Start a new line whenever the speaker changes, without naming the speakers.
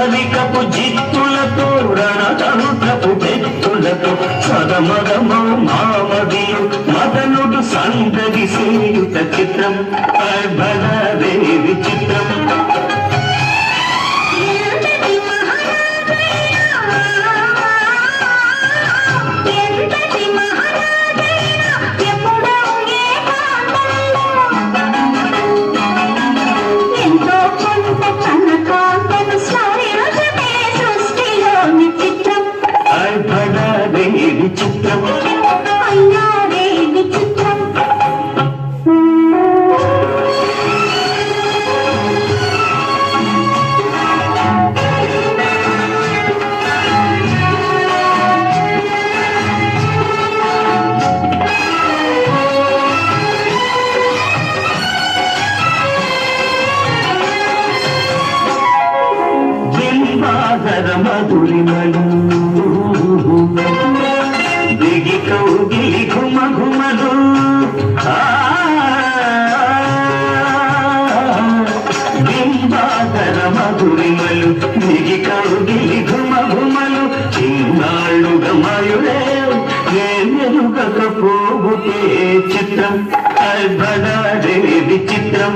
రవికపు జిత్తులతో రణతంత్రపు పెత్తులతో సదమదమో మామదియు మదనుడు సందడి సేయుత చిత్రం బలదే విచిత్రం. విచిత్రం అయ్యారే విచిత్రం. బింబాధర మధురిమలు దిగి కౌగిలి ఘుమ ఘుమలు బింబాధర మధురిమలు దిగి కౌగిలి ఘుమ ఘుమలు చిన్నాళ్ళుగా మయుడే నేనెరుగకపోతే చిత్రం బడాడే విచిత్రం.